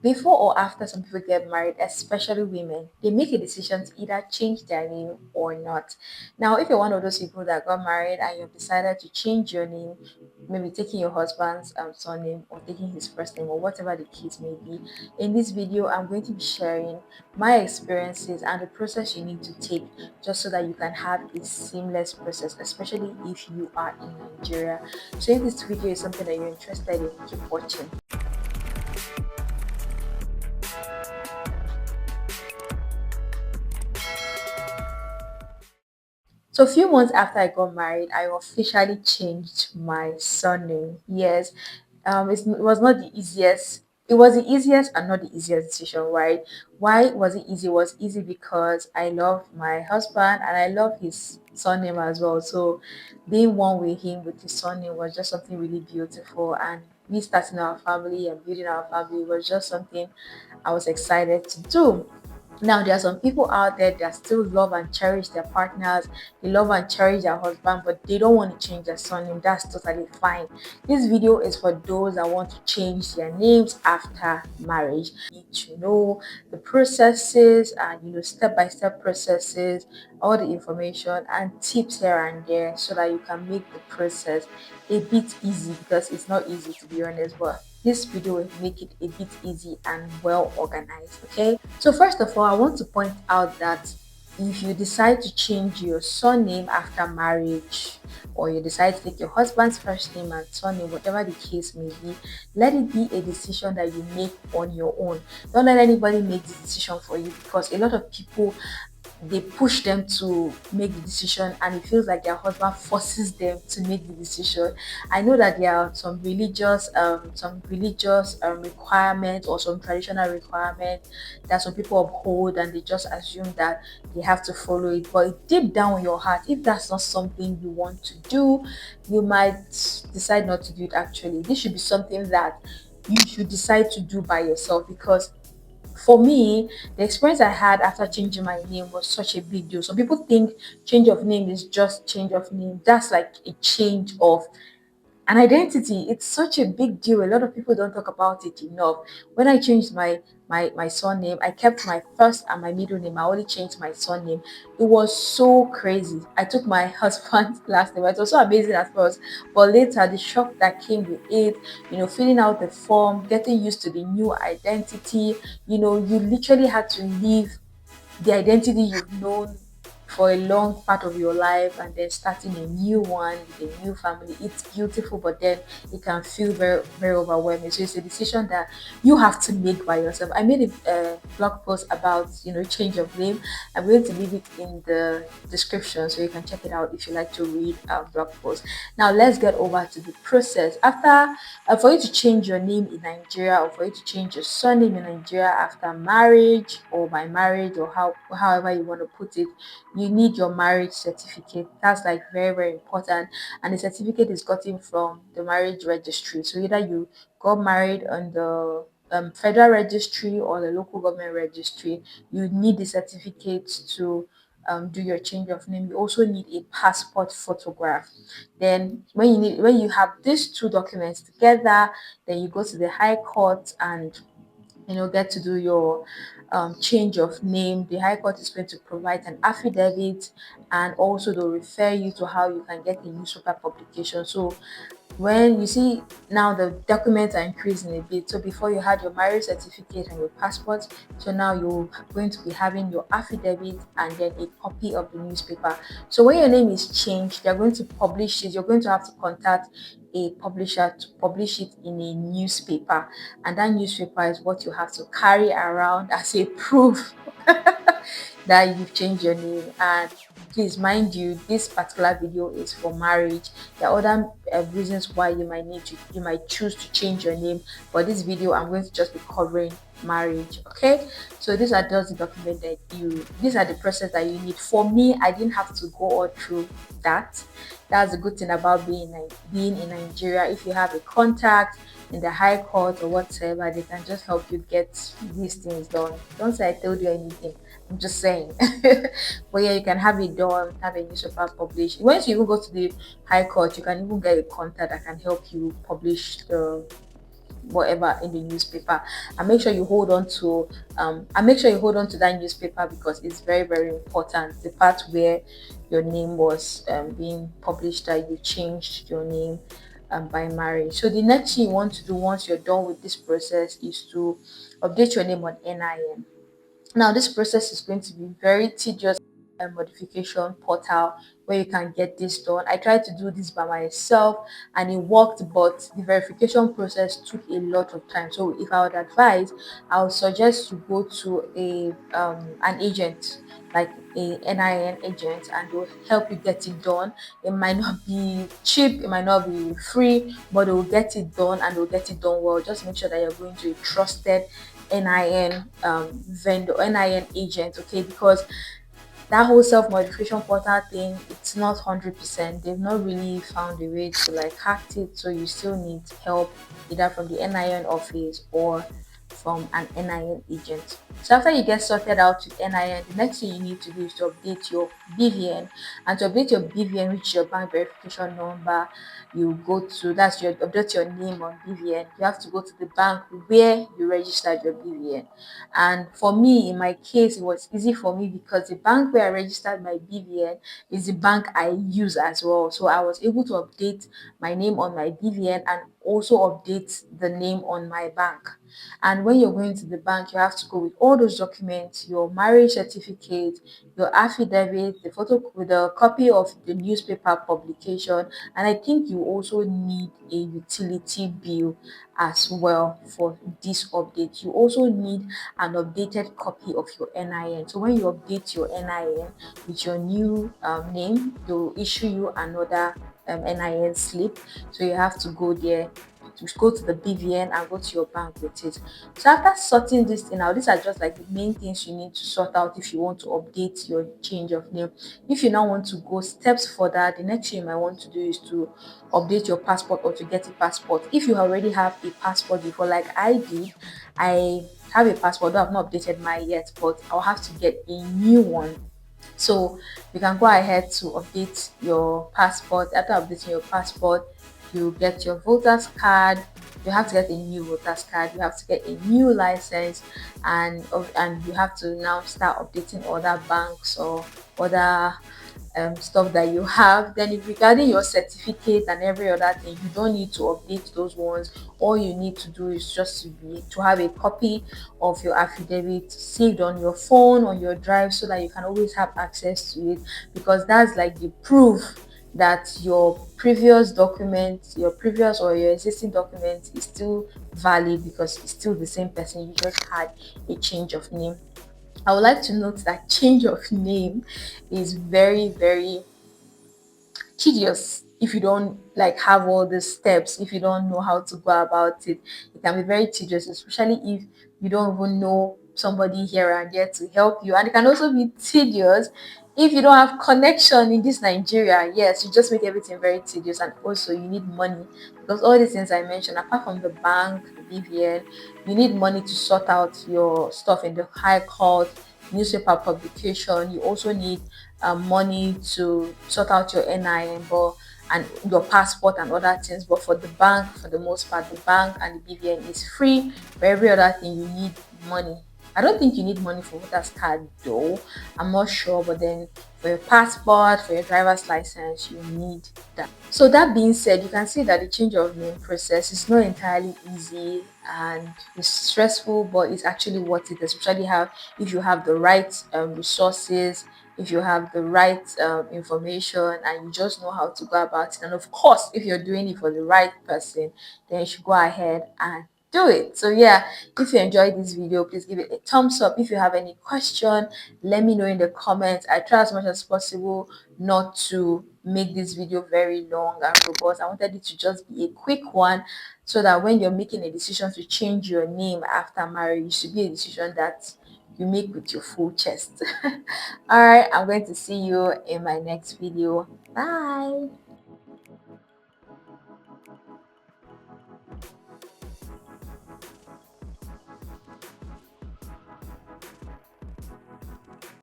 Before or after some people get married, especially women, they make a decision to either change their name or not. Now, if you're one of those people that got married and you've decided to change your name, maybe taking your husband's surname or taking his first name or whatever the case may be, in this video, I'm going to be sharing my experiences and the process you need to take just so that you can have a seamless process, especially if you are in Nigeria. So, if this video is something that you're interested in, keep watching. So a few months after I got married, I officially changed my surname. Yes, it was not the easiest. It was the easiest and not the easiest decision, right? Why was it easy? It was easy because I love my husband and I love his surname as well. So being one with him with his surname was just something really beautiful. And me starting our family and building our family was just something I was excited to do. Now, there are some people out there that still love and cherish their partners, they love and cherish their husband, but they don't want to change their surname. That's totally fine. This video is for those that want to change their names after marriage. You need to know the processes and step-by-step processes, all the information and tips here and there so that you can make the process a bit easy, because it's not easy, to be honest, but this video will make it a bit easy and well organized. Okay, so first of all, I want to point out that if you decide to change your surname after marriage, or you decide to take your husband's first name and surname, whatever the case may be, let it be a decision that you make on your own. Don't let anybody make the decision for you, because a lot of people, they push them to make the decision and it feels like their husband forces them to make the decision. I know that there are some religious requirements or some traditional requirements that some people uphold, and they just assume that they have to follow it. But deep down in your heart, if that's not something you want to do, you might decide not to do it. Actually, this should be something that you should decide to do by yourself, because for me, the experience I had after changing my name was such a big deal. Some people think change of name is just change of name. That's like a change of an identity. It's such a big deal. A lot of people don't talk about it enough. When I changed my surname, I kept my first and my middle name. I only changed my surname. It was so crazy. I took my husband's last name. It was so amazing at first, but later the shock that came with it, filling out the form, getting used to the new identity, you literally had to leave the identity you've known for a long part of your life and then starting a new one with a new family. It's beautiful, but then it can feel very, very overwhelming. So it's a decision that you have to make by yourself. I made a blog post about change of name. I'm going to leave it in the description so you can check it out if you like to read our blog post. Now let's get over to the process. After for you to change your name in Nigeria, or for you to change your surname in Nigeria after marriage or by marriage, or however you want to put it, you need your marriage certificate. That's like very, very important. And the certificate is gotten from the marriage registry. So either you got married on the federal registry or the local government registry, you need the certificate to do your change of name. You also need a passport photograph. Then when you have these two documents together, then you go to the high court and get to do your change of name. The High Court is going to provide an affidavit, and also they'll refer you to how you can get a newspaper publication. So when you see now the documents are increasing a bit. So before you had your marriage certificate and your passport, so now you're going to be having your affidavit and then a copy of the newspaper. So when your name is changed, they're going to publish it. You're going to have to contact a publisher to publish it in a newspaper, and that newspaper is what you have to carry around as a proof that you've changed your name. And please mind you, this particular video is for marriage. There are other reasons why you might choose to change your name, but this video I'm going to just be covering marriage. Okay, so these are just the document that these are the process that you need. For me, I didn't have to go all through that. That's the good thing about being in Nigeria. If you have a contact in the high court or whatever, they can just help you get these things done. Don't say I told you anything. I'm just saying. But yeah, you can have it done, have a newspaper published. Once you even go to the high court, you can even get a contact that can help you publish whatever in the newspaper. And make sure you hold on to and make sure you hold on to that newspaper, because it's very, very important. The part where your name was being published, that you changed your name by marriage. So the next thing you want to do once you're done with this process is to update your name on NIN. Now, this process is going to be very tedious. A modification portal where you can get this done. I tried to do this by myself and it worked, but the verification process took a lot of time. So, if I would advise, I would suggest you go to a an agent, like a NIN agent, and they'll help you get it done. It might not be cheap, it might not be free, but they'll get it done and they'll get it done well. Just make sure that you're going to a trusted NIN vendor, NIN agent, okay? Because that whole self modification portal thing, it's not 100%. They've not really found a way to like hack it, so you still need help either from the NIN office or from an NIN agent. So after you get sorted out with NIN, the next thing you need to do is to update your BVN. And to update your BVN, which is your bank verification number, you go to, that's your, update your name on BVN. You have to go to the bank where you registered your BVN. And for me, in my case, it was easy for me because the bank where I registered my BVN is the bank I use as well. So I was able to update my name on my BVN and also update the name on my bank. And when you're going to the bank, you have to go with all those documents, your marriage certificate, your affidavit, the photo with a copy of the newspaper publication, and I think you also need a utility bill as well for this update. You also need an updated copy of your NIN. So when you update your NIN with your new name, they'll issue you another NIN slip. So you have to go there to go to the BVN and go to your bank with it. So after sorting this thing out, these are just like the main things you need to sort out if you want to update your change of name. If you now want to go steps further, the next thing you might want to do is to update your passport or to get a passport. If you already have a passport before, like I did, I have a passport, though I've not updated mine yet, but I'll have to get a new one. So you can go ahead to update your passport. After updating your passport, you get your voter's card. You have to get a new voter's card. You have to get a new license, and you have to now start updating other banks or other stuff that you have. Then, if regarding your certificate and every other thing, you don't need to update those ones. All you need to do is just to have a copy of your affidavit saved on your phone, on your drive, so that you can always have access to it, because that's like the proof that your previous document, your previous or your existing document is still valid, because it's still the same person. You just had a change of name. I would like to note that change of name is very, very tedious if you don't like have all the steps. If you don't know how to go about it, it can be very tedious, especially if you don't even know somebody here and there to help you. And it can also be tedious if you don't have connection in this Nigeria. Yes, you just make everything very tedious, and also you need money, because all these things I mentioned, apart from the bank, the BVN, you need money to sort out your stuff in the high court, newspaper publication. You also need money to sort out your NIN, but and your passport and other things. But for the bank, for the most part, the bank and the BVN is free. For every other thing, you need money. I don't think you need money for voter's card though. I'm not sure, but then for your passport, for your driver's license, you need that. So that being said, you can see that the change of name process is not entirely easy and it's stressful, but it's actually worth it, especially if you have the right resources, if you have the right information, and you just know how to go about it. And of course, if you're doing it for the right person, then you should go ahead and do it. So yeah, if you enjoyed this video, please give it a thumbs up. If you have any question, let me know in the comments. I try as much as possible not to make this video very long and robust. I wanted it to just be a quick one, so that when you're making a decision to change your name after marriage, it should be a decision that you make with your full chest. All right, I'm going to see you in my next video. Bye.